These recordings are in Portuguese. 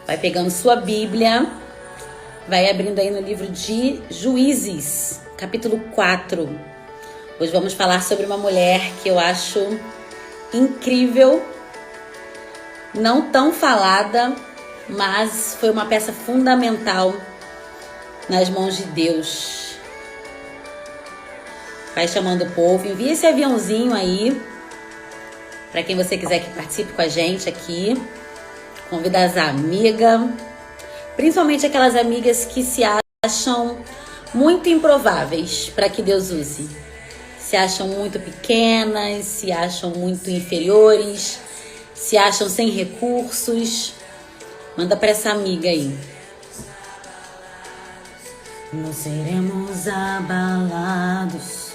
Vai pegando sua Bíblia, vai abrindo aí no livro de Juízes, capítulo 4. Hoje vamos falar sobre uma mulher que eu acho incrível, não tão falada, mas foi uma peça fundamental nas mãos de Deus. Vai chamando o povo, envia esse aviãozinho aí, para quem você quiser que participe com a gente aqui. Convida as amigas, principalmente aquelas amigas que se acham muito improváveis para que Deus use. Se acham muito pequenas, se acham muito inferiores, se acham sem recursos. Manda para essa amiga aí. Não seremos abalados.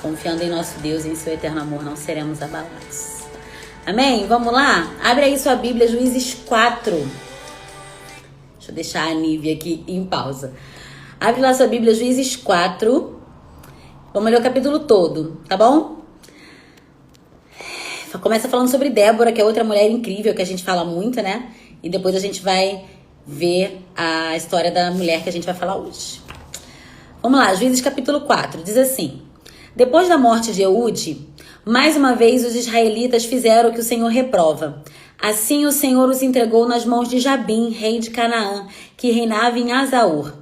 Confiando em nosso Deus e em seu eterno amor, não seremos abalados. Amém? Vamos lá? Abre aí sua Bíblia, Juízes 4. Deixa eu deixar a Nívia aqui em pausa. Abre lá sua Bíblia, Juízes 4. Vamos ler o capítulo todo, tá bom? Começa falando sobre Débora, que é outra mulher incrível que a gente fala muito, né? E depois a gente vai ver a história da mulher que a gente vai falar hoje. Vamos lá, Juízes capítulo 4. Diz assim: depois da morte de Eude, mais uma vez os israelitas fizeram o que o Senhor reprova. Assim o Senhor os entregou nas mãos de Jabim, rei de Canaã, que reinava em Azaor.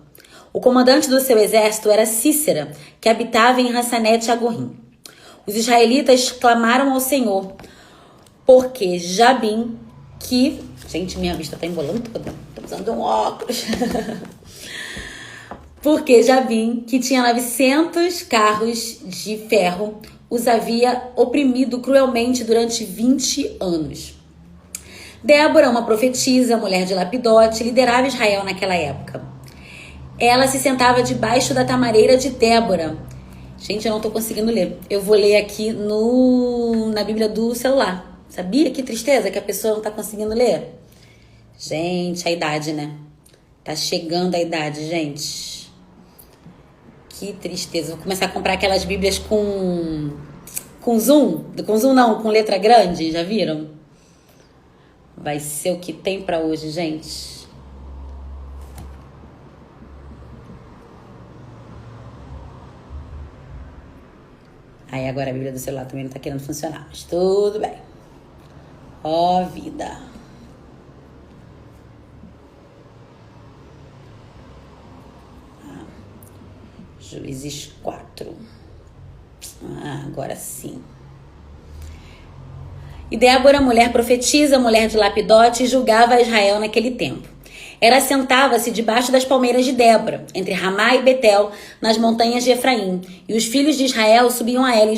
O comandante do seu exército era Cícera, que habitava em Hassanete-Agorrim. Os israelitas clamaram ao Senhor, porque Jabim, que... Gente, minha vista tá embolando toda. Tô usando um óculos. Porque Jabim, que tinha 900 carros de ferro, os havia oprimido cruelmente durante 20 anos. Débora, uma profetisa, mulher de Lapidote, liderava Israel naquela época. Ela se sentava debaixo da tamareira de Débora. Gente, eu não tô conseguindo ler. Eu vou ler aqui na Bíblia do celular. Sabia? Que tristeza que a pessoa não tá conseguindo ler. Gente, a idade, né? Tá chegando a idade, gente. Que tristeza. Vou começar a comprar aquelas Bíblias com zoom. Com zoom não, com letra grande. Já viram? Vai ser o que tem pra hoje, gente. Aí agora a Bíblia do celular também não tá querendo funcionar. Mas tudo bem. Ó vida. Juízes 4. Agora sim. E Débora, mulher profetisa, mulher de Lapidote, julgava Israel naquele tempo. Ela sentava-se debaixo das palmeiras de Débora, entre Ramá e Betel, nas montanhas de Efraim, e os filhos de Israel subiam a ela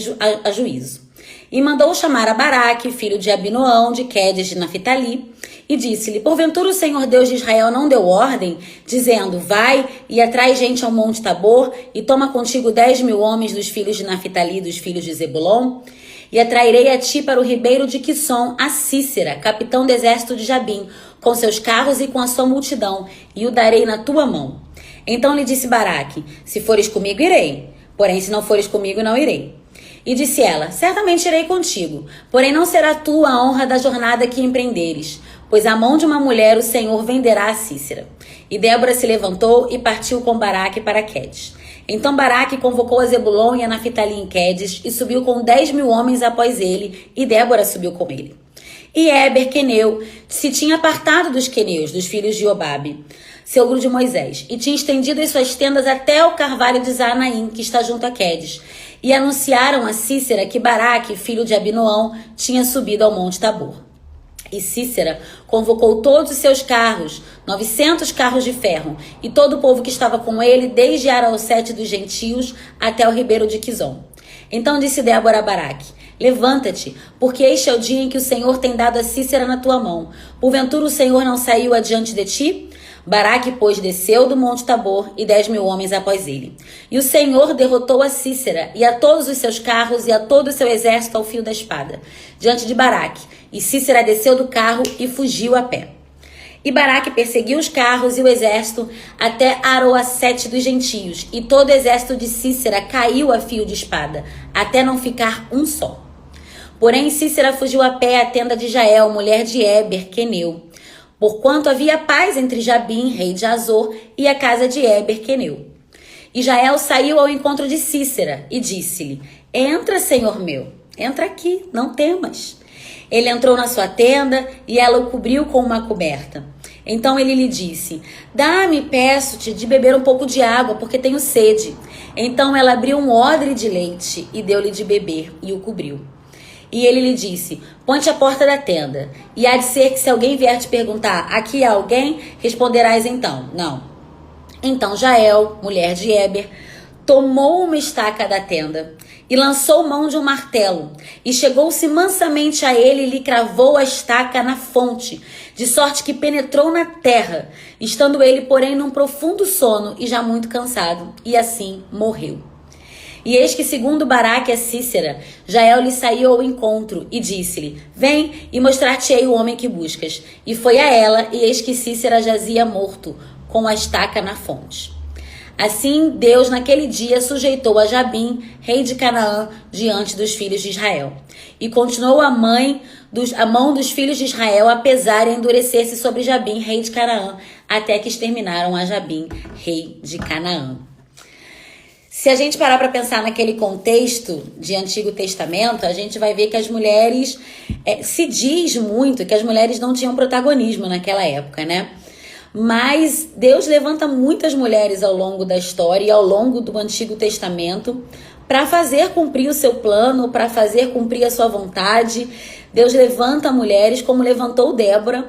a juízo. E mandou chamar a Baraque, filho de Abinoão, de Quedes de Naphtali, e disse-lhe: porventura o Senhor Deus de Israel não deu ordem, dizendo: vai e atrai gente ao monte Tabor, e toma contigo 10.000 homens dos filhos de Naphtali e dos filhos de Zebulon? E atrairei a ti para o ribeiro de Quisson a Cícera, capitão do exército de Jabim, com seus carros e com a sua multidão, e o darei na tua mão. Então lhe disse Baraque: se fores comigo, irei, porém se não fores comigo, não irei. E disse ela: certamente irei contigo, porém não será tua a honra da jornada que empreenderes, pois a mão de uma mulher o Senhor venderá a Cícera. E Débora se levantou e partiu com Baraque para Quedes. Então Baraque convocou a Zebulon e a Naphtali em Quedes e subiu com 10.000 homens após ele, e Débora subiu com ele. E Éber, queneu, se tinha apartado dos queneus, dos filhos de Obabe, sogro de Moisés, e tinha estendido as suas tendas até o carvalho de Zanaim, que está junto a Quedes. E anunciaram a Cícera que Baraque, filho de Abinoão, tinha subido ao monte Tabor. E Cícera convocou todos os seus carros, 900 carros de ferro, e todo o povo que estava com ele, desde Araosete dos gentios até o ribeiro de Quizon. Então disse Débora a Baraque: levanta-te, porque este é o dia em que o Senhor tem dado a Cícera na tua mão. Porventura o Senhor não saiu adiante de ti? Baraque, pois, desceu do monte Tabor e 10.000 homens após ele. E o Senhor derrotou a Cícera e a todos os seus carros e a todo o seu exército ao fio da espada, diante de Baraque. E Cícera desceu do carro e fugiu a pé. E Baraque perseguiu os carros e o exército até Aroacete dos gentios, e todo o exército de Cícera caiu a fio de espada, até não ficar um só. Porém, Cícera fugiu a pé à tenda de Jael, mulher de Éber, queneu. porquanto havia paz entre Jabim, rei de Azor, e a casa de Éber, queneu. E Jael saiu ao encontro de Cícera e disse-lhe: entra, senhor meu, entra aqui, não temas. Ele entrou na sua tenda e ela o cobriu com uma coberta. Então ele lhe disse: dá-me, peço-te, de beber um pouco de água, porque tenho sede. Então ela abriu um odre de leite e deu-lhe de beber e o cobriu. E ele lhe disse: põe-te à porta da tenda, e há de ser que se alguém vier te perguntar: aqui há alguém? Responderás então: não. Então Jael, mulher de Éber, tomou uma estaca da tenda e lançou mão de um martelo, e chegou-se mansamente a ele e lhe cravou a estaca na fonte, de sorte que penetrou na terra, estando ele, porém, num profundo sono e já muito cansado, e assim morreu. E eis que, segundo Baraque a Cícera, Jael lhe saiu ao encontro e disse-lhe: vem e mostrar-te-ei o homem que buscas. E foi a ela, e eis que Cícera jazia morto, com a estaca na fonte. Assim, Deus naquele dia sujeitou a Jabim, rei de Canaã, diante dos filhos de Israel. E continuou a mão dos filhos de Israel a pesar e a endurecer-se sobre Jabim, rei de Canaã, até que exterminaram a Jabim, rei de Canaã. Se a gente parar para pensar naquele contexto de Antigo Testamento, a gente vai ver que as mulheres, se diz muito que as mulheres não tinham protagonismo naquela época, né? Mas Deus levanta muitas mulheres ao longo da história e ao longo do Antigo Testamento para fazer cumprir o seu plano, para fazer cumprir a sua vontade. Deus levanta mulheres como levantou Débora,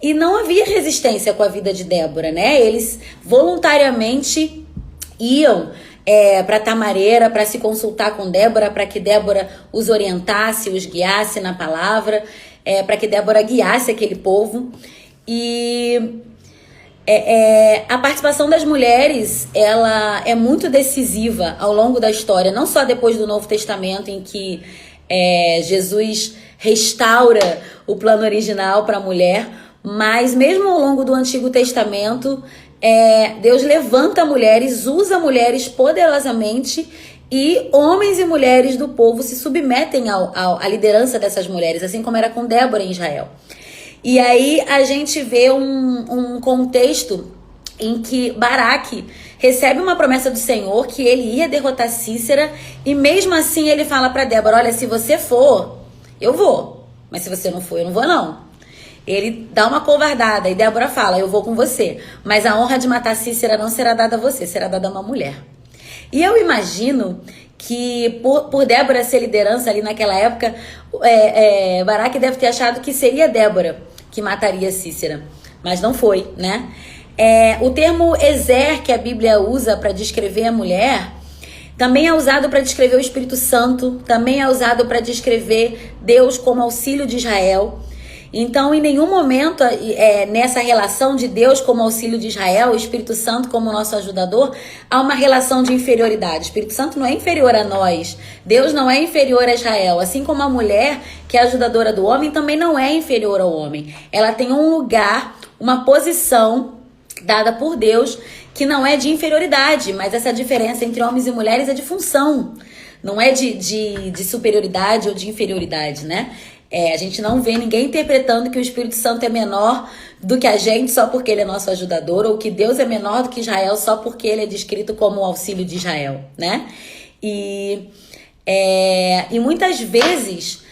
e não havia resistência com a vida de Débora, né? Eles voluntariamente iam para Tamareira para se consultar com Débora, para que Débora os orientasse, os guiasse na palavra, para que Débora guiasse aquele povo. E a participação das mulheres, ela é muito decisiva ao longo da história, não só depois do Novo Testamento, em que Jesus restaura o plano original para a mulher, mas mesmo ao longo do Antigo Testamento, Deus levanta mulheres, usa mulheres poderosamente, e homens e mulheres do povo se submetem à liderança dessas mulheres, assim como era com Débora em Israel. E aí a gente vê um contexto em que Baraque recebe uma promessa do Senhor que ele ia derrotar Cícera, e mesmo assim ele fala para Débora: olha, se você for, eu vou, mas se você não for, eu não vou não. Ele dá uma covardada e Débora fala: eu vou com você, mas a honra de matar Cícera não será dada a você, será dada a uma mulher. E eu imagino que por Débora ser liderança ali naquela época, Baraque deve ter achado que seria Débora que mataria Cícera, mas não foi, né? O termo Ezer, que a Bíblia usa para descrever a mulher, também é usado para descrever o Espírito Santo, também é usado para descrever Deus como auxílio de Israel. Então, em nenhum momento, nessa relação de Deus como auxílio de Israel, o Espírito Santo como nosso ajudador, há uma relação de inferioridade. O Espírito Santo não é inferior a nós. Deus não é inferior a Israel. Assim como a mulher, que é ajudadora do homem, também não é inferior ao homem. Ela tem um lugar, uma posição dada por Deus, que não é de inferioridade, mas essa diferença entre homens e mulheres é de função. Não é de superioridade ou de inferioridade, né? A gente não vê ninguém interpretando que o Espírito Santo é menor do que a gente só porque ele é nosso ajudador, ou que Deus é menor do que Israel só porque ele é descrito como o auxílio de Israel, né? E muitas vezes,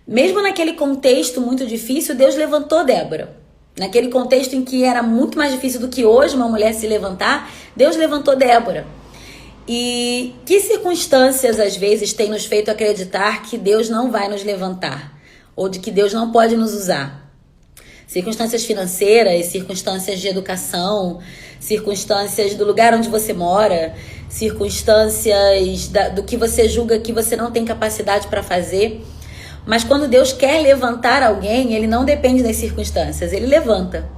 mesmo naquele contexto muito difícil, Deus levantou Débora. Naquele contexto em que era muito mais difícil do que hoje uma mulher se levantar, Deus levantou Débora. E que circunstâncias às vezes têm nos feito acreditar que Deus não vai nos levantar? Ou de que Deus não pode nos usar? Circunstâncias financeiras, circunstâncias de educação, circunstâncias do lugar onde você mora, circunstâncias do que você julga que você não tem capacidade para fazer. Mas quando Deus quer levantar alguém, ele não depende das circunstâncias, ele levanta.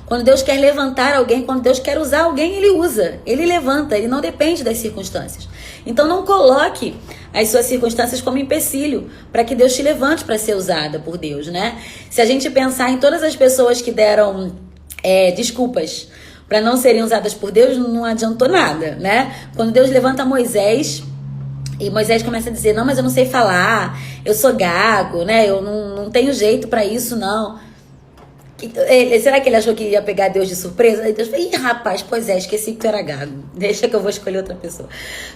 Quando Deus quer levantar alguém, quando Deus quer usar alguém, ele usa, ele levanta, ele não depende das circunstâncias. Então não coloque as suas circunstâncias como empecilho para que Deus te levante para ser usada por Deus, né? Se a gente pensar em todas as pessoas que deram desculpas para não serem usadas por Deus, não adiantou nada, né? Quando Deus levanta Moisés, e Moisés começa a dizer: não, mas eu não sei falar, eu sou gago, né? Eu não tenho jeito para isso, não. Será que ele achou que ia pegar Deus de surpresa? Aí Deus falou, ih, rapaz, pois é, esqueci que tu era gago. Deixa que eu vou escolher outra pessoa.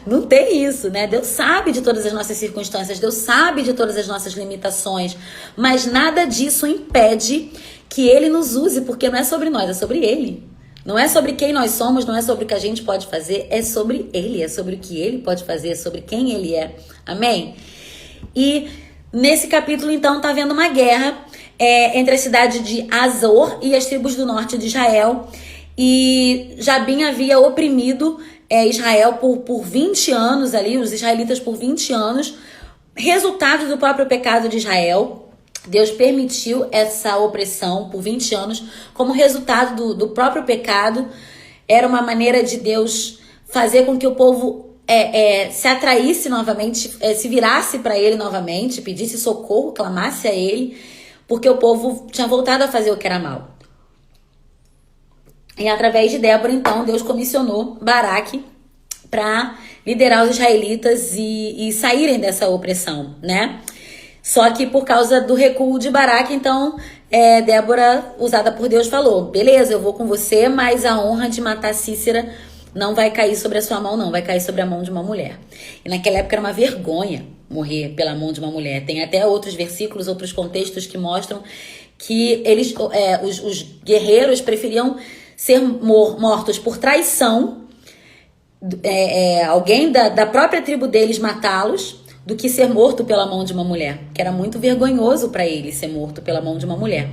Não tem isso, né? Deus sabe de todas as nossas circunstâncias, Deus sabe de todas as nossas limitações, mas nada disso impede que ele nos use, porque não é sobre nós, é sobre ele. Não é sobre quem nós somos, não é sobre o que a gente pode fazer, é sobre ele, é sobre o que ele pode fazer, é sobre quem ele é. Amém? E nesse capítulo, então, tá havendo uma guerra entre a cidade de Azor e as tribos do norte de Israel. E Jabim havia oprimido Israel por 20 anos ali, os israelitas por 20 anos, resultado do próprio pecado de Israel. Deus permitiu essa opressão por 20 anos como resultado do próprio pecado. Era uma maneira de Deus fazer com que o povo se atraísse novamente, se virasse para ele novamente, pedisse socorro, clamasse a ele, porque o povo tinha voltado a fazer o que era mal. E através de Débora, então, Deus comissionou Baraque para liderar os israelitas e saírem dessa opressão, né? Só que por causa do recuo de Baraque, então, Débora, usada por Deus, falou, beleza, eu vou com você, mas a honra de matar Cícera não vai cair sobre a sua mão, não, vai cair sobre a mão de uma mulher. E naquela época era uma vergonha morrer pela mão de uma mulher. Tem até outros versículos, outros contextos que mostram que eles, os guerreiros preferiam ser mortos por traição, alguém da própria tribo deles matá-los, do que ser morto pela mão de uma mulher, que era muito vergonhoso para ele ser morto pela mão de uma mulher.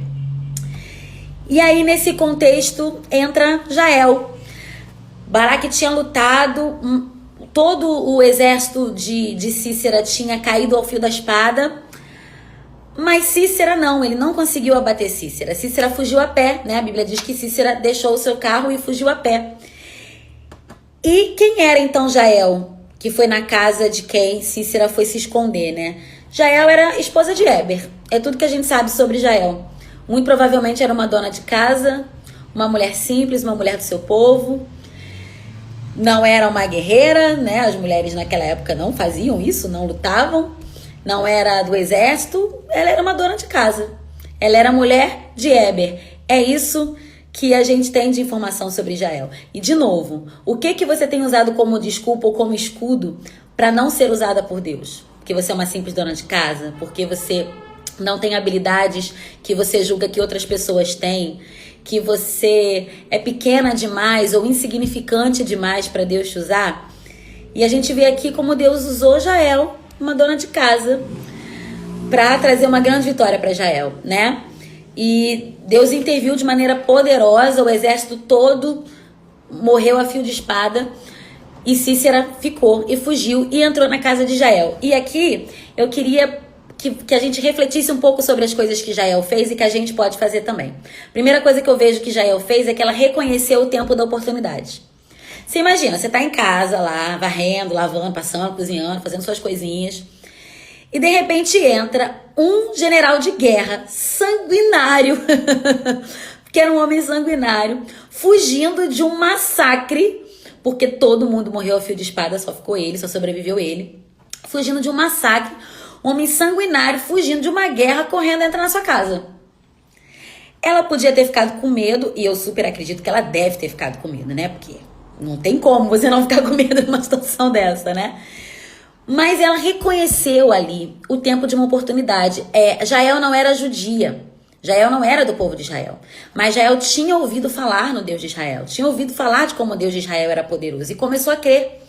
E aí, nesse contexto, entra Jael. Baraque tinha lutado, todo o exército de Cícera tinha caído ao fio da espada, mas Cícera não, ele não conseguiu abater Cícera. Cícera fugiu a pé, né? A Bíblia diz que Cícera deixou o seu carro e fugiu a pé. E quem era então Jael? Que foi na casa de quem Cícera foi se esconder, né? Jael era esposa de Éber. É tudo que a gente sabe sobre Jael. Muito provavelmente era uma dona de casa, uma mulher simples, uma mulher do seu povo. Não era uma guerreira, né? As mulheres naquela época não faziam isso, não lutavam. Não era do exército, ela era uma dona de casa. Ela era mulher de Éber. É isso que a gente tem de informação sobre Jael. E de novo, o que você tem usado como desculpa ou como escudo para não ser usada por Deus? Porque você é uma simples dona de casa? Porque você não tem habilidades que você julga que outras pessoas têm? Que você é pequena demais ou insignificante demais para Deus te usar? E a gente vê aqui como Deus usou Jael, uma dona de casa, para trazer uma grande vitória para Jael, né? E Deus interviu de maneira poderosa, o exército todo morreu a fio de espada e Cícera ficou e fugiu e entrou na casa de Jael. E aqui eu queria que a gente refletisse um pouco sobre as coisas que Jael fez e que a gente pode fazer também. Primeira coisa que eu vejo que Jael fez é que ela reconheceu o tempo da oportunidade. Você imagina, você tá em casa lá, varrendo, lavando, passando, cozinhando, fazendo suas coisinhas. E de repente entra um general de guerra sanguinário, que era um homem sanguinário, fugindo de um massacre, porque todo mundo morreu a fio de espada, só ficou ele, só sobreviveu ele. Fugindo de um massacre, um homem sanguinário, fugindo de uma guerra, correndo, entra na sua casa. Ela podia ter ficado com medo, e eu super acredito que ela deve ter ficado com medo, né? Porque não tem como você não ficar com medo numa situação dessa, né? Mas ela reconheceu ali o tempo de uma oportunidade. Jael não era judia. Jael não era do povo de Israel. Mas Jael tinha ouvido falar no Deus de Israel. Tinha ouvido falar de como o Deus de Israel era poderoso. E começou a crer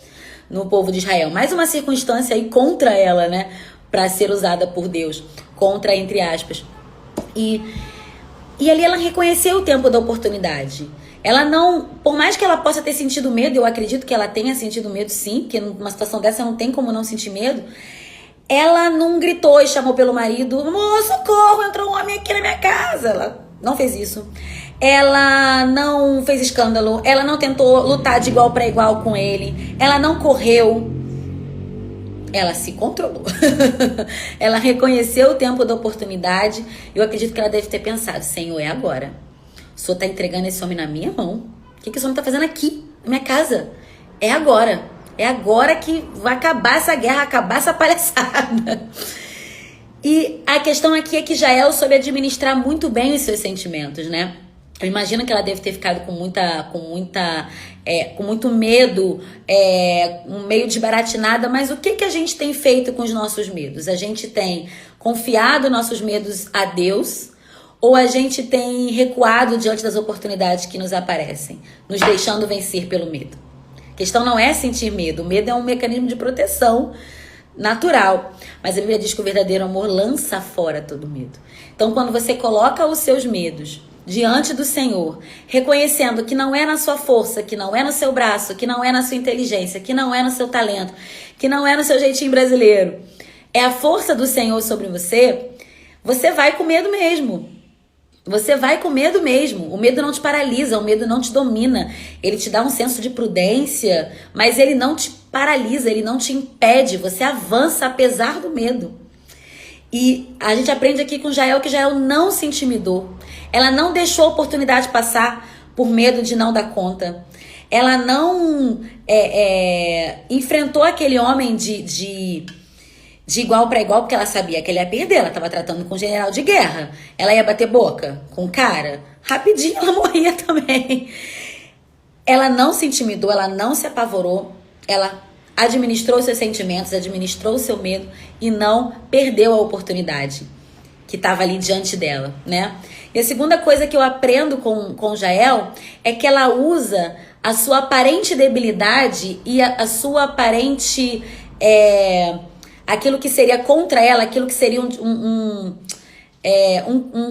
no povo de Israel. Mais uma circunstância aí contra ela, né? Para ser usada por Deus. Contra, entre aspas. E ali ela reconheceu o tempo da oportunidade. Ela não, por mais que ela possa ter sentido medo, eu acredito que ela tenha sentido medo sim, porque numa situação dessa não tem como não sentir medo, ela não gritou e chamou pelo marido, socorro, entrou um homem aqui na minha casa. Ela não fez isso. Ela não fez escândalo, ela não tentou lutar de igual para igual com ele, ela não correu, ela se controlou. Ela reconheceu o tempo da oportunidade. Eu acredito que ela deve ter pensado, Senhor, é agora. O Senhor tá entregando esse homem na minha mão. O que esse homem tá fazendo aqui, na minha casa? É agora. É agora que vai acabar essa guerra, acabar essa palhaçada. E a questão aqui é que Jael soube administrar muito bem os seus sentimentos, né? Eu imagino que ela deve ter ficado com muito medo, meio desbaratinada, mas o que a gente tem feito com os nossos medos? A gente tem confiado nossos medos a Deus ou a gente tem recuado diante das oportunidades que nos aparecem, nos deixando vencer pelo medo? A questão não é sentir medo, o medo é um mecanismo de proteção natural, mas a Bíblia diz que o verdadeiro amor lança fora todo medo. Então, quando você coloca os seus medos diante do Senhor, reconhecendo que não é na sua força, que não é no seu braço, que não é na sua inteligência, que não é no seu talento, que não é no seu jeitinho brasileiro, é a força do Senhor sobre você, você vai com medo mesmo. Você vai com medo mesmo. O medo não te paralisa, o medo não te domina. Ele te dá um senso de prudência, mas ele não te paralisa, ele não te impede. Você avança apesar do medo. E a gente aprende aqui com Jael que Jael não se intimidou. Ela não deixou a oportunidade passar por medo de não dar conta. Ela não enfrentou aquele homem de igual para igual, porque ela sabia que ele ia perder. Ela estava tratando com um general de guerra. Ela ia bater boca com o cara. Rapidinho ela morria também. Ela não se intimidou, ela não se apavorou. Ela administrou seus sentimentos, administrou o seu medo e não perdeu a oportunidade que estava ali diante dela, né? E a segunda coisa que eu aprendo com Jael é que ela usa a sua aparente debilidade e a sua aparente... aquilo que seria contra ela, aquilo que seria um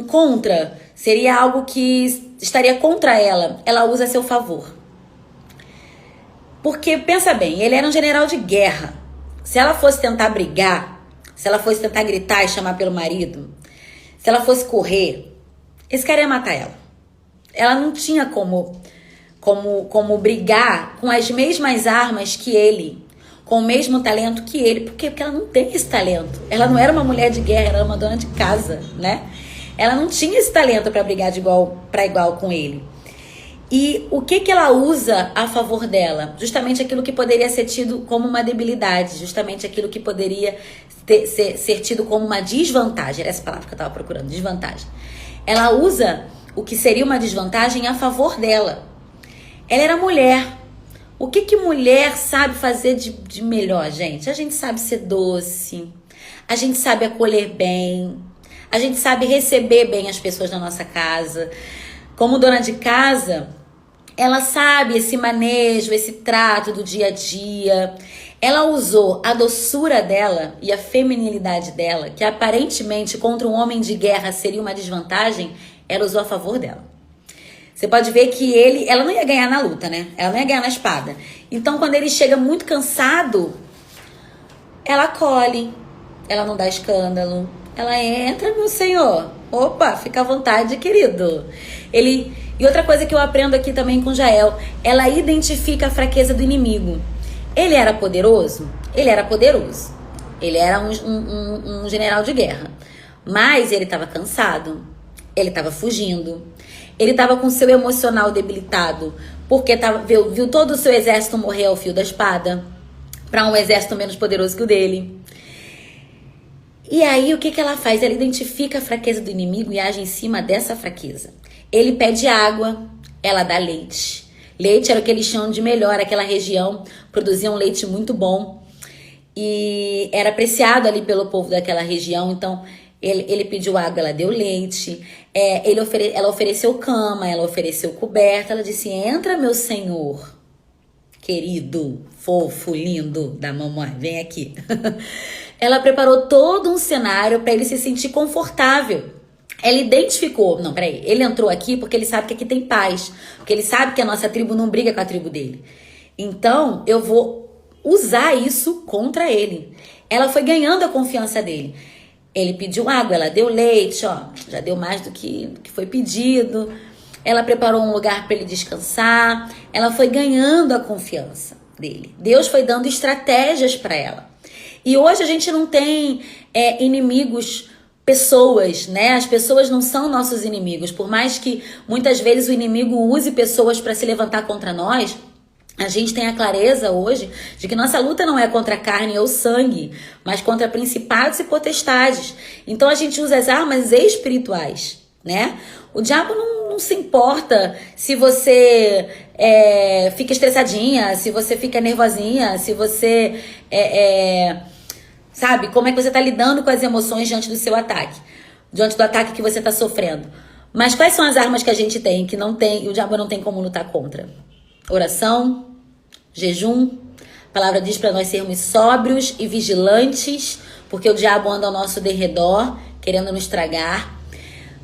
contra, seria algo que estaria contra ela, ela usa a seu favor. Porque, pensa bem, ele era um general de guerra. Se ela fosse tentar brigar, se ela fosse tentar gritar e chamar pelo marido, se ela fosse correr, esse cara ia matar ela. Ela não tinha como brigar com as mesmas armas que ele, com o mesmo talento que ele. Por quê? Porque ela não tem esse talento. Ela não era uma mulher de guerra, ela era uma dona de casa, né? Ela não tinha esse talento para brigar de igual para igual com ele. E o que ela usa a favor dela? Justamente aquilo que poderia ser tido como uma debilidade, justamente aquilo que poderia ser tido como uma desvantagem. Era essa palavra que eu estava procurando, desvantagem. Ela usa o que seria uma desvantagem a favor dela. Ela era mulher. O que mulher sabe fazer de melhor, gente? A gente sabe ser doce, a gente sabe acolher bem, a gente sabe receber bem as pessoas na nossa casa. Como dona de casa, ela sabe esse manejo, esse trato do dia a dia. Ela usou a doçura dela e a feminilidade dela, que aparentemente contra um homem de guerra seria uma desvantagem, ela usou a favor dela. Você pode ver que ela não ia ganhar na luta, né? Ela não ia ganhar na espada. Então, quando ele chega muito cansado, ela acolhe, ela não dá escândalo, ela entra, meu senhor. Opa, fica à vontade, querido. E outra coisa que eu aprendo aqui também com Jael, ela identifica a fraqueza do inimigo. Ele era poderoso? Ele era poderoso. Ele era um general de guerra. Mas ele estava cansado, ele estava fugindo. Ele estava com seu emocional debilitado, porque viu todo o seu exército morrer ao fio da espada, para um exército menos poderoso que o dele. E aí, o que ela faz? Ela identifica a fraqueza do inimigo e age em cima dessa fraqueza. Ele pede água, ela dá leite. Leite era o que eles chamam de melhor, aquela região produzia um leite muito bom. E era apreciado ali pelo povo daquela região, então... Ele pediu água, ela deu leite, ela ofereceu cama, ela ofereceu coberta, ela disse, entra meu senhor, querido, fofo, lindo da mamãe, vem aqui. Ela preparou todo um cenário para ele se sentir confortável. Ela identificou, ele entrou aqui porque ele sabe que aqui tem paz, porque ele sabe que a nossa tribo não briga com a tribo dele. Então, eu vou usar isso contra ele. Ela foi ganhando a confiança dele. Ele pediu água, ela deu leite, já deu mais do que foi pedido. Ela preparou um lugar para ele descansar. Ela foi ganhando a confiança dele. Deus foi dando estratégias para ela. E hoje a gente não tem inimigos, pessoas, né? As pessoas não são nossos inimigos. Por mais que muitas vezes o inimigo use pessoas para se levantar contra nós, A gente tem a clareza hoje de que nossa luta não é contra a carne ou sangue, mas contra principados e potestades. Então a gente usa as armas espirituais, né? O diabo não se importa se você fica estressadinha, se você fica nervosinha, se você sabe, como é que você está lidando com as emoções diante do seu ataque, diante do ataque que você está sofrendo. Mas quais são as armas que a gente tem, que não tem, e o diabo não tem como lutar contra? Oração, jejum. A palavra diz para nós sermos sóbrios e vigilantes, porque o diabo anda ao nosso derredor, querendo nos tragar.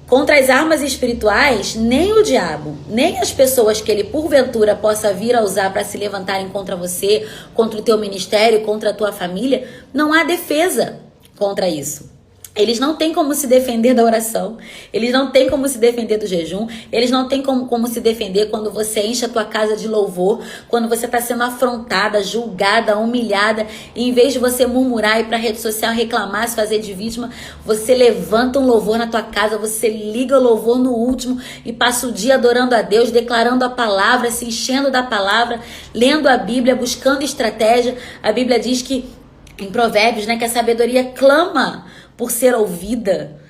Contra as armas espirituais, nem o diabo, nem as pessoas que ele porventura possa vir a usar para se levantarem contra você, contra o teu ministério, contra a tua família, não há defesa contra isso. Eles não têm como se defender da oração, eles não têm como se defender do jejum, eles não têm como se defender quando você enche a tua casa de louvor, quando você está sendo afrontada, julgada, humilhada, e em vez de você murmurar e ir para a rede social reclamar, se fazer de vítima, você levanta um louvor na tua casa, você liga o louvor no último e passa o dia adorando a Deus, declarando a palavra, se enchendo da palavra, lendo a Bíblia, buscando estratégia. A Bíblia diz que, em Provérbios, né, que a sabedoria clama por ser ouvida.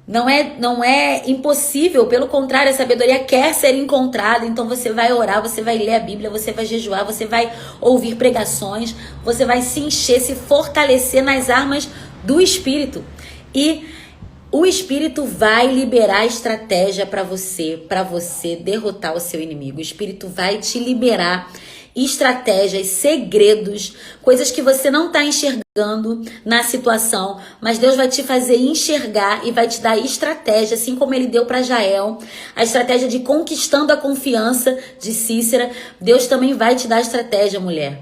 Não é impossível, pelo contrário, a sabedoria quer ser encontrada. Então você vai orar, você vai ler a Bíblia, você vai jejuar, você vai ouvir pregações, você vai se encher, se fortalecer nas armas do Espírito. E o Espírito vai liberar estratégia para você derrotar o seu inimigo. O Espírito vai te liberar estratégias, segredos, coisas que você não está enxergando na situação, mas Deus vai te fazer enxergar e vai te dar estratégia, assim como ele deu para Jael, a estratégia de conquistando a confiança de Cícera. Deus também vai te dar estratégia, mulher,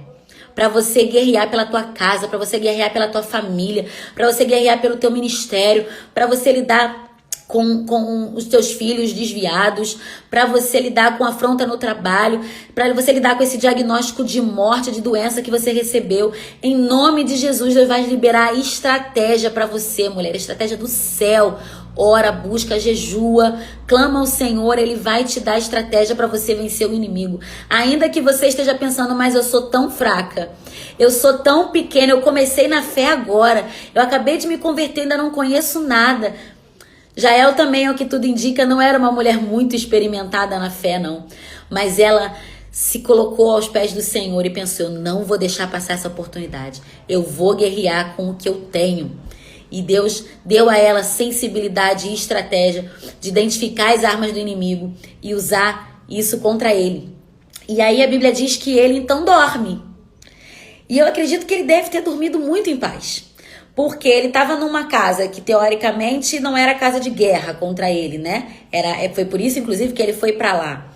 para você guerrear pela tua casa, para você guerrear pela tua família, para você guerrear pelo teu ministério, para você lidar com os teus filhos desviados, para você lidar com afronta no trabalho, para você lidar com esse diagnóstico de morte, de doença que você recebeu. Em nome de Jesus, Deus vai liberar estratégia para você, mulher, estratégia do céu. Ora, busca, jejua, clama ao Senhor, Ele vai te dar estratégia para você vencer o inimigo. Ainda que você esteja pensando, mas eu sou tão fraca, eu sou tão pequena, eu comecei na fé agora, eu acabei de me converter, ainda não conheço nada. Jael também, ao que tudo indica, não era uma mulher muito experimentada na fé, não. Mas ela se colocou aos pés do Senhor e pensou, eu não vou deixar passar essa oportunidade. Eu vou guerrear com o que eu tenho. E Deus deu a ela sensibilidade e estratégia de identificar as armas do inimigo e usar isso contra ele. E aí a Bíblia diz que ele então dorme. E eu acredito que ele deve ter dormido muito em paz. Porque ele estava numa casa que, teoricamente, não era casa de guerra contra ele, né? Foi por isso, inclusive, que ele foi para lá.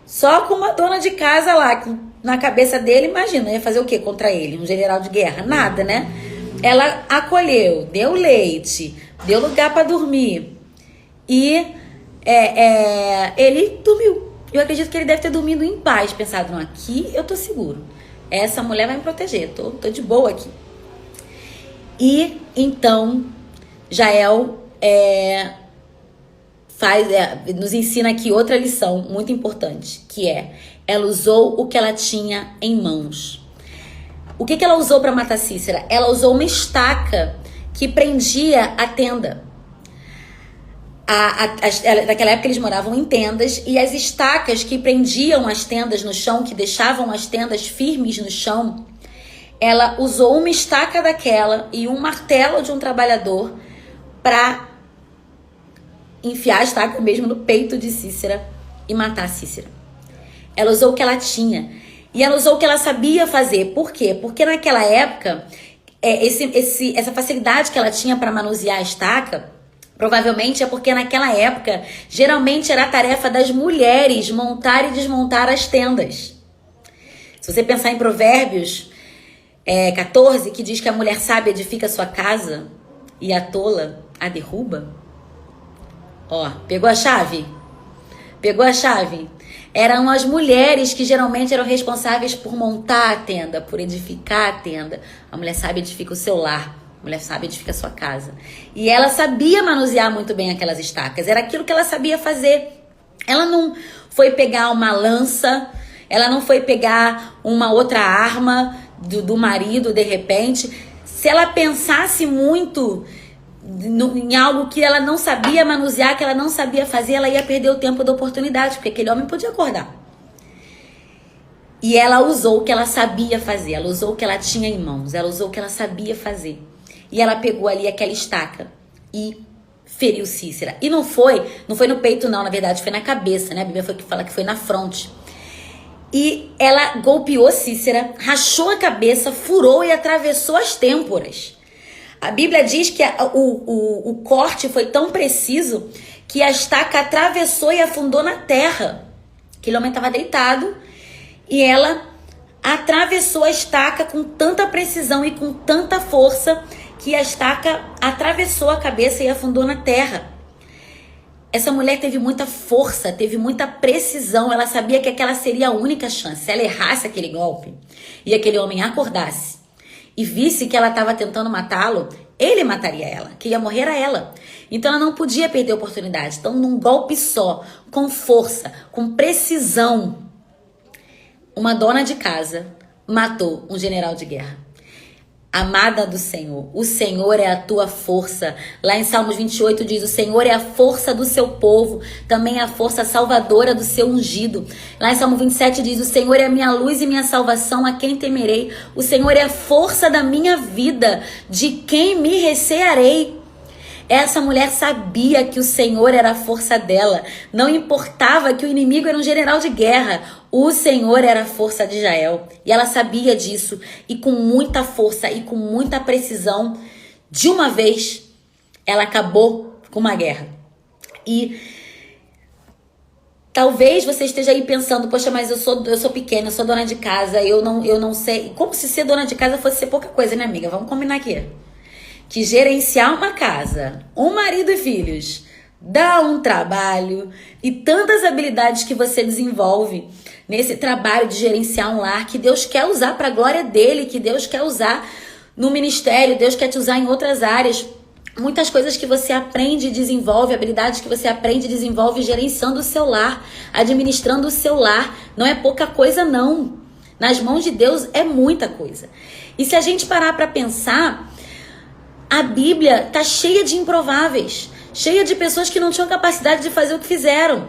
Só com uma dona de casa lá, que na cabeça dele, imagina, ia fazer o quê contra ele? Um general de guerra? Nada, né? Ela acolheu, deu leite, deu lugar para dormir. E ele dormiu. Eu acredito que ele deve ter dormido em paz, pensado, não, aqui eu tô seguro. Essa mulher vai me proteger, tô de boa aqui. E então Jael nos ensina aqui outra lição muito importante, que ela usou o que ela tinha em mãos. O que ela usou para matar Cícera? Ela usou uma estaca que prendia a tenda. Naquela época eles moravam em tendas, e as estacas que prendiam as tendas no chão, que deixavam as tendas firmes no chão, ela usou uma estaca daquela e um martelo de um trabalhador para enfiar a estaca mesmo no peito de Cícera e matar Cícera. Ela usou o que ela tinha. E ela usou o que ela sabia fazer. Por quê? Porque naquela época, essa facilidade que ela tinha para manusear a estaca, provavelmente é porque naquela época, geralmente era a tarefa das mulheres montar e desmontar as tendas. Se você pensar em Provérbios 14, que diz que a mulher sábia edifica a sua casa e a tola a derruba. Ó, pegou a chave? Pegou a chave? Eram as mulheres que geralmente eram responsáveis por montar a tenda, por edificar a tenda. A mulher sábia edifica o seu lar, a mulher sábia edifica a sua casa. E ela sabia manusear muito bem aquelas estacas, era aquilo que ela sabia fazer. Ela não foi pegar uma lança, ela não foi pegar uma outra arma do marido de repente. Se ela pensasse muito em algo que ela não sabia manusear, que ela não sabia fazer, ela ia perder o tempo da oportunidade, porque aquele homem podia acordar. E ela usou o que ela sabia fazer, ela usou o que ela tinha em mãos, ela usou o que ela sabia fazer. E ela pegou ali aquela estaca e feriu Cícera. E não foi no peito não, na verdade foi na cabeça, né? A Bíblia fala que foi na fronte. E ela golpeou Cícera, rachou a cabeça, furou e atravessou as têmporas. A Bíblia diz que o corte foi tão preciso que a estaca atravessou e afundou na terra. Aquele homem estava deitado e ela atravessou a estaca com tanta precisão e com tanta força que a estaca atravessou a cabeça e afundou na terra. Essa mulher teve muita força, teve muita precisão. Ela sabia que aquela seria a única chance. Se ela errasse aquele golpe e aquele homem acordasse e visse que ela estava tentando matá-lo, ele mataria ela, que ia morrer a ela. Então ela não podia perder a oportunidade. Então, num golpe só, com força, com precisão, uma dona de casa matou um general de guerra. Amada do Senhor, o Senhor é a tua força. Lá em Salmos 28 diz: o Senhor é a força do seu povo, também a força salvadora do seu ungido. Lá em Salmo 27 diz: o Senhor é a minha luz e minha salvação, a quem temerei? O Senhor é a força da minha vida, de quem me recearei? Essa mulher sabia que o Senhor era a força dela. Não importava que o inimigo era um general de guerra. O Senhor era a força de Israel. E ela sabia disso. E com muita força e com muita precisão, de uma vez, ela acabou com uma guerra. E talvez você esteja aí pensando: poxa, mas eu sou pequena, eu sou dona de casa, eu não sei. Como se ser dona de casa fosse ser pouca coisa, né, amiga? Vamos combinar aqui. Que gerenciar uma casa, um marido e filhos, dá um trabalho e tantas habilidades que você desenvolve nesse trabalho de gerenciar um lar, que Deus quer usar para a glória dele, que Deus quer usar no ministério, Deus quer te usar em outras áreas. Muitas coisas que você aprende e desenvolve, habilidades que você aprende e desenvolve gerenciando o seu lar, administrando o seu lar. Não é pouca coisa, não. Nas mãos de Deus é muita coisa. E se a gente parar para pensar, a Bíblia está cheia de improváveis, cheia de pessoas que não tinham capacidade de fazer o que fizeram.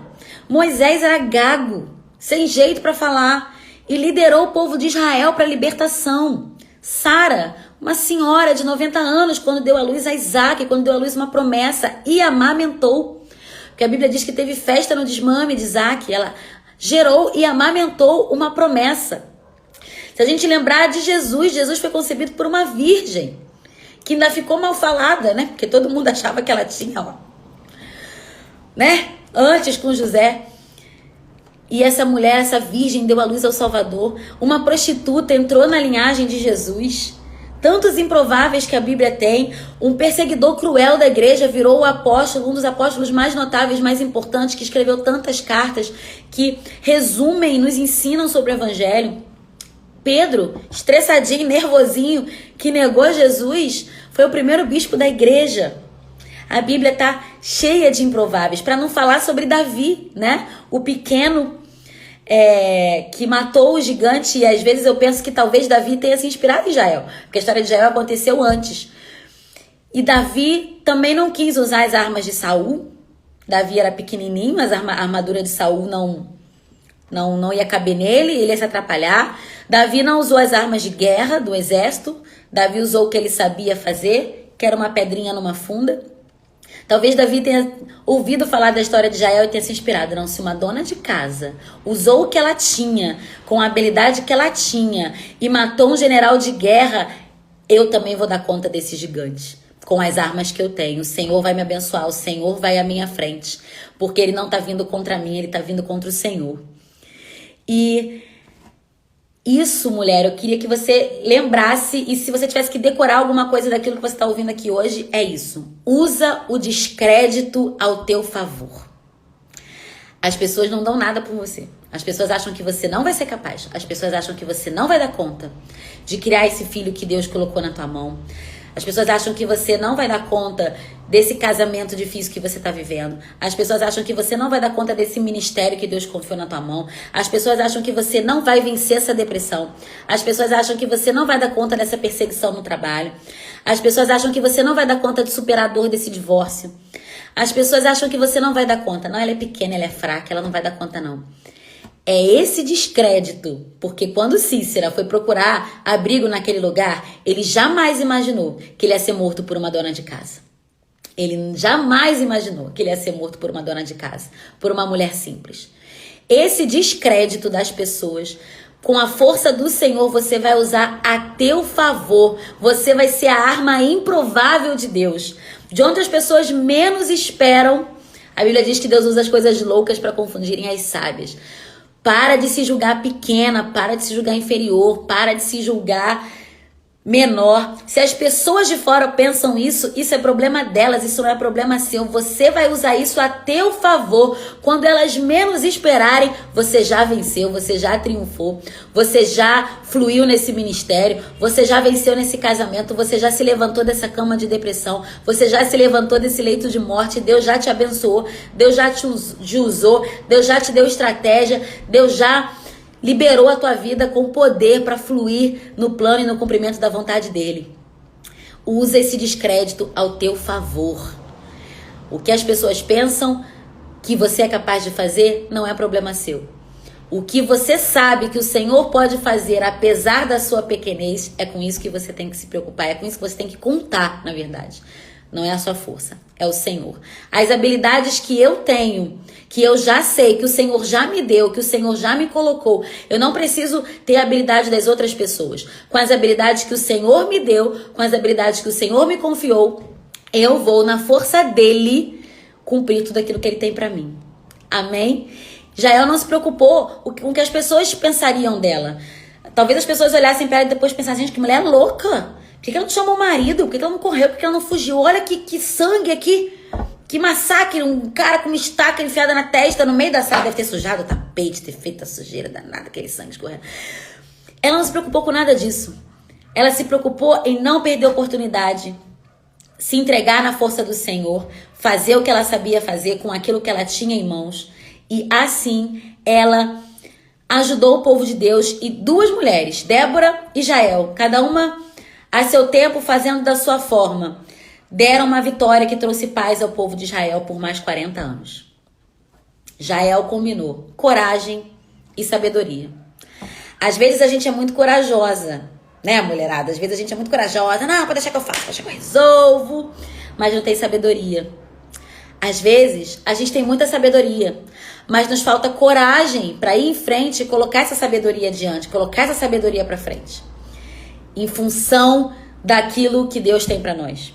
Moisés era gago, sem jeito para falar, e liderou o povo de Israel para a libertação. Sara, uma senhora de 90 anos, quando deu à luz a Isaac, quando deu à luz uma promessa, e amamentou. Porque a Bíblia diz que teve festa no desmame de Isaac, ela gerou e amamentou uma promessa. Se a gente lembrar de Jesus, Jesus foi concebido por uma virgem, que ainda ficou mal falada, né? Porque todo mundo achava que ela tinha, ó, né? Antes com José. E essa mulher, essa virgem, deu à luz ao Salvador. Uma prostituta entrou na linhagem de Jesus. Tantos improváveis que a Bíblia tem. Um perseguidor cruel da igreja virou o apóstolo, um dos apóstolos mais notáveis, mais importantes, que escreveu tantas cartas que resumem e nos ensinam sobre o Evangelho. Pedro, estressadinho, nervosinho, que negou Jesus, foi o primeiro bispo da igreja. A Bíblia está cheia de improváveis, para não falar sobre Davi, né? O pequeno que matou o gigante. E às vezes eu penso que talvez Davi tenha se inspirado em Israel, porque a história de Israel aconteceu antes. E Davi também não quis usar as armas de Saul. Davi era pequenininho, mas a armadura de Saul não ia caber nele, ele ia se atrapalhar. Davi não usou as armas de guerra do exército. Davi usou o que ele sabia fazer, que era uma pedrinha numa funda. Talvez Davi tenha ouvido falar da história de Israel e tenha se inspirado. Não, se uma dona de casa usou o que ela tinha, com a habilidade que ela tinha, e matou um general de guerra, eu também vou dar conta desse gigante, com as armas que eu tenho. O Senhor vai me abençoar, o Senhor vai à minha frente, porque ele não está vindo contra mim, ele está vindo contra o Senhor. E isso, mulher, eu queria que você lembrasse, e se você tivesse que decorar alguma coisa daquilo que você está ouvindo aqui hoje, é isso. Usa o descrédito ao teu favor. As pessoas não dão nada por você. As pessoas acham que você não vai ser capaz. As pessoas acham que você não vai dar conta de criar esse filho que Deus colocou na tua mão. As pessoas acham que você não vai dar conta desse casamento difícil que você está vivendo. As pessoas acham que você não vai dar conta desse ministério que Deus confiou na tua mão. As pessoas acham que você não vai vencer essa depressão. As pessoas acham que você não vai dar conta dessa perseguição no trabalho. As pessoas acham que você não vai dar conta de superar a dor desse divórcio. As pessoas acham que você não vai dar conta. Não, ela é pequena, ela é fraca, ela não vai dar conta não. É esse descrédito, porque quando Cícera foi procurar abrigo naquele lugar, ele jamais imaginou que ele ia ser morto por uma dona de casa. Ele jamais imaginou que ele ia ser morto por uma dona de casa, por uma mulher simples. Esse descrédito das pessoas, com a força do Senhor, você vai usar a teu favor. Você vai ser a arma improvável de Deus. De onde as pessoas menos esperam, a Bíblia diz que Deus usa as coisas loucas para confundirem as sábias. Para de se julgar pequena, para de se julgar inferior, para de se julgar menor. Se as pessoas de fora pensam isso é problema delas, isso não é problema seu. Você vai usar isso a teu favor. Quando elas menos esperarem, você já venceu, você já triunfou, você já fluiu nesse ministério, você já venceu nesse casamento, você já se levantou dessa cama de depressão, você já se levantou desse leito de morte. Deus já te abençoou, Deus já te usou, Deus já te deu estratégia, Deus já liberou a tua vida com poder para fluir no plano e no cumprimento da vontade dele. Usa esse descrédito ao teu favor. O que as pessoas pensam que você é capaz de fazer não é problema seu. O que você sabe que o Senhor pode fazer, apesar da sua pequenez, é com isso que você tem que se preocupar, é com isso que você tem que contar, na verdade. Não é a sua força, é o Senhor. As habilidades que eu tenho, que eu já sei, que o Senhor já me deu, que o Senhor já me colocou, eu não preciso ter a habilidade das outras pessoas. Com as habilidades que o Senhor me deu, com as habilidades que o Senhor me confiou, eu vou, na força dele, cumprir tudo aquilo que ele tem pra mim. Amém? Jael não se preocupou com o que as pessoas pensariam dela. Talvez as pessoas olhassem para ela e depois pensassem, gente, que mulher louca. Por que ela não chamou o marido? Por que ela não correu? Por que ela não fugiu? Olha que sangue aqui. Que massacre. Um cara com uma estaca enfiada na testa no meio da sala. Deve ter sujado o tapete, ter feito a sujeira danada, aquele sangue escorrendo. Ela não se preocupou com nada disso. Ela se preocupou em não perder a oportunidade. Se entregar na força do Senhor. Fazer o que ela sabia fazer com aquilo que ela tinha em mãos. E assim ela ajudou o povo de Deus. E duas mulheres, Débora e Jael, cada uma a seu tempo, fazendo da sua forma, deram uma vitória que trouxe paz ao povo de Israel por mais 40 anos. Jael combinou coragem e sabedoria. Às vezes a gente é muito corajosa, né, mulherada? Às vezes a gente é muito corajosa. Não, pode deixar que eu faço, pode deixar que eu resolvo. Mas não tem sabedoria. Às vezes a gente tem muita sabedoria, mas nos falta coragem para ir em frente e colocar essa sabedoria adiante, colocar essa sabedoria para frente. Em função daquilo que Deus tem para nós.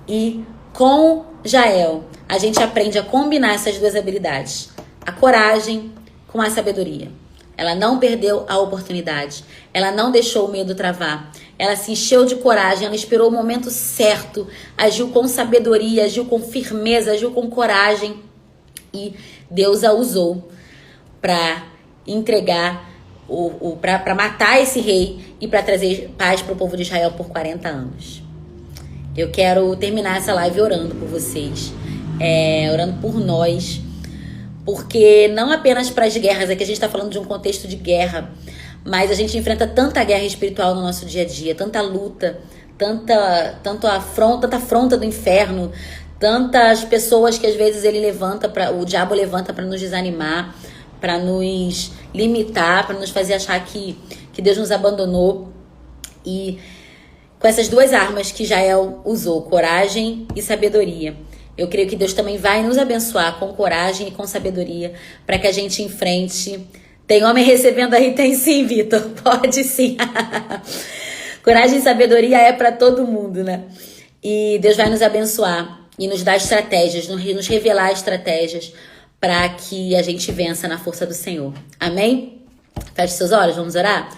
E com Jael, a gente aprende a combinar essas duas habilidades. A coragem com a sabedoria. Ela não perdeu a oportunidade. Ela não deixou o medo travar. Ela se encheu de coragem. Ela esperou o momento certo. Agiu com sabedoria, agiu com firmeza, agiu com coragem. E Deus a usou para entregar para matar esse rei e para trazer paz para o povo de Israel por 40 anos. Eu quero terminar essa live orando por vocês, orando por nós, porque não apenas para as guerras, aqui a gente está falando de um contexto de guerra, mas a gente enfrenta tanta guerra espiritual no nosso dia a dia, tanta luta, tanta afronta do inferno, tantas pessoas que às vezes o diabo levanta para nos desanimar, para nos limitar, para nos fazer achar que Deus nos abandonou. E com essas duas armas que Jael usou, coragem e sabedoria, eu creio que Deus também vai nos abençoar com coragem e com sabedoria, para que a gente enfrente. Tem homem recebendo aí? Tem sim, Vitor. Pode sim. Coragem e sabedoria é para todo mundo, né? E Deus vai nos abençoar e nos dar estratégias, nos revelar estratégias para que a gente vença na força do Senhor. Amém? Feche seus olhos, vamos orar?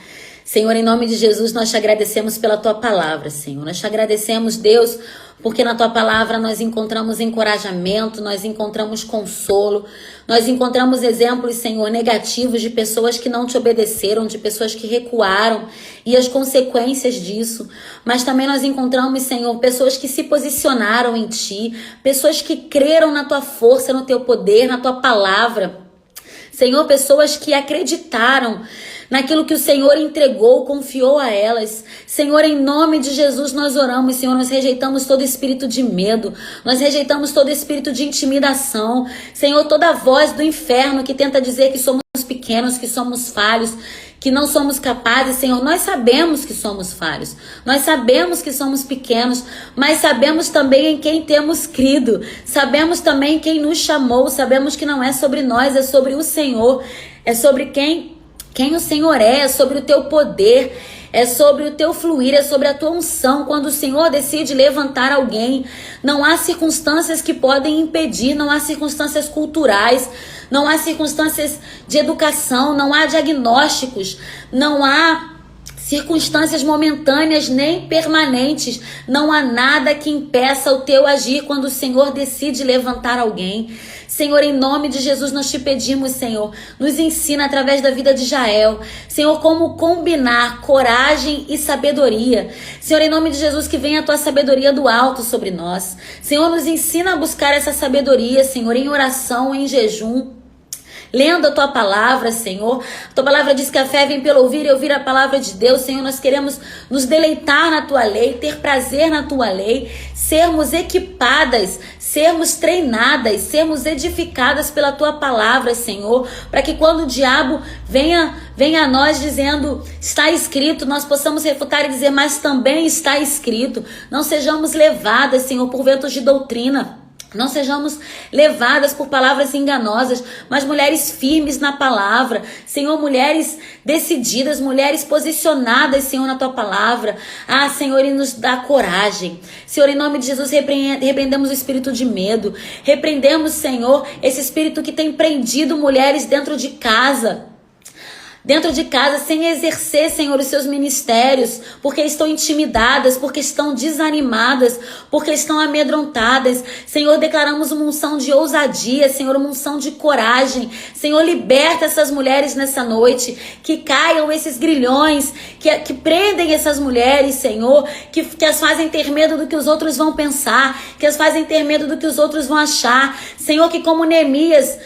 Senhor, em nome de Jesus, nós te agradecemos pela tua palavra, Senhor. Nós te agradecemos, Deus, porque na tua palavra nós encontramos encorajamento, nós encontramos consolo, nós encontramos exemplos, Senhor, negativos de pessoas que não te obedeceram, de pessoas que recuaram e as consequências disso. Mas também nós encontramos, Senhor, pessoas que se posicionaram em ti, pessoas que creram na tua força, no teu poder, na tua palavra. Senhor, pessoas que acreditaram naquilo que o Senhor entregou, confiou a elas. Senhor, em nome de Jesus nós oramos, Senhor, nós rejeitamos todo espírito de medo, nós rejeitamos todo espírito de intimidação. Senhor, toda voz do inferno que tenta dizer que somos pequenos, que somos falhos, que não somos capazes, Senhor, nós sabemos que somos falhos, nós sabemos que somos pequenos, mas sabemos também em quem temos crido, sabemos também quem nos chamou, sabemos que não é sobre nós, é sobre o Senhor, é sobre quem o Senhor é sobre o teu poder, é sobre o teu fluir, é sobre a tua unção. Quando o Senhor decide levantar alguém, não há circunstâncias que podem impedir, não há circunstâncias culturais, não há circunstâncias de educação, não há diagnósticos, não há circunstâncias momentâneas nem permanentes, não há nada que impeça o teu agir quando o Senhor decide levantar alguém. Senhor, em nome de Jesus nós te pedimos, Senhor, nos ensina através da vida de Jael, Senhor, como combinar coragem e sabedoria. Senhor, em nome de Jesus, que venha a tua sabedoria do alto sobre nós. Senhor, nos ensina a buscar essa sabedoria, Senhor, em oração, em jejum, lendo a tua palavra, Senhor. A tua palavra diz que a fé vem pelo ouvir e ouvir a palavra de Deus. Senhor, nós queremos nos deleitar na tua lei, ter prazer na tua lei, sermos equipadas, sermos treinadas, sermos edificadas pela tua palavra, Senhor, para que quando o diabo venha a nós dizendo está escrito, nós possamos refutar e dizer, mas também está escrito. Não sejamos levadas, Senhor, por ventos de doutrina, não sejamos levadas por palavras enganosas, mas mulheres firmes na palavra, Senhor, mulheres decididas, mulheres posicionadas, Senhor, na tua palavra. Ah, Senhor, e nos dá coragem. Senhor, em nome de Jesus, repreendemos o espírito de medo, repreendemos, Senhor, esse espírito que tem prendido mulheres dentro de casa, sem exercer, Senhor, os seus ministérios, porque estão intimidadas, porque estão desanimadas, porque estão amedrontadas. Senhor, declaramos uma unção de ousadia, Senhor, uma unção de coragem. Senhor, liberta essas mulheres nessa noite, que caiam esses grilhões, que prendem essas mulheres, Senhor, que as fazem ter medo do que os outros vão pensar, que as fazem ter medo do que os outros vão achar. Senhor, que como Neemias,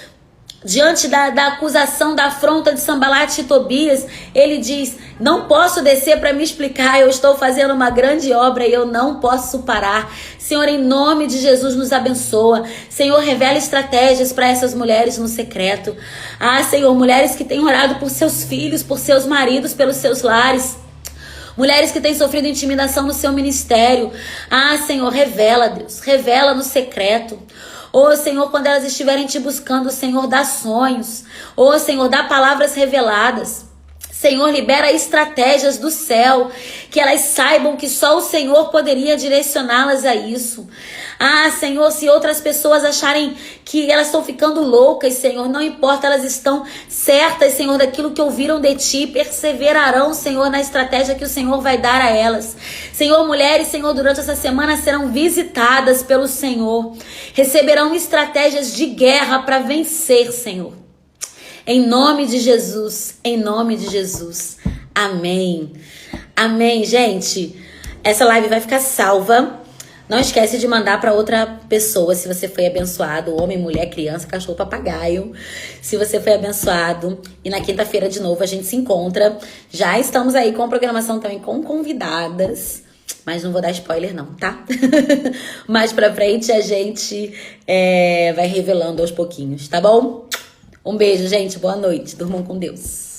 diante da acusação, da afronta de Sambalate e Tobias, ele diz, não posso descer para me explicar, eu estou fazendo uma grande obra e eu não posso parar. Senhor, em nome de Jesus, nos abençoa. Senhor, revela estratégias para essas mulheres no secreto. Ah, Senhor, mulheres que têm orado por seus filhos, por seus maridos, pelos seus lares. Mulheres que têm sofrido intimidação no seu ministério. Ah, Senhor, revela, Deus, revela no secreto. Oh, Senhor, quando elas estiverem te buscando, Senhor, dá sonhos. Oh, Senhor, dá palavras reveladas. Senhor, libera estratégias do céu, que elas saibam que só o Senhor poderia direcioná-las a isso. Ah, Senhor, se outras pessoas acharem que elas estão ficando loucas, Senhor, não importa, elas estão certas, Senhor, daquilo que ouviram de Ti, perseverarão, Senhor, na estratégia que o Senhor vai dar a elas. Senhor, mulheres, Senhor, durante essa semana serão visitadas pelo Senhor, receberão estratégias de guerra para vencer, Senhor. Em nome de Jesus, em nome de Jesus. Amém. Amém, gente. Essa live vai ficar salva. Não esquece de mandar para outra pessoa se você foi abençoado, homem, mulher, criança, cachorro, papagaio. Se você foi abençoado. E na quinta-feira de novo a gente se encontra. Já estamos aí com a programação também com convidadas. Mas não vou dar spoiler não, tá? Mais pra frente a gente vai revelando aos pouquinhos, tá bom? Um beijo, gente. Boa noite. Durmam com Deus.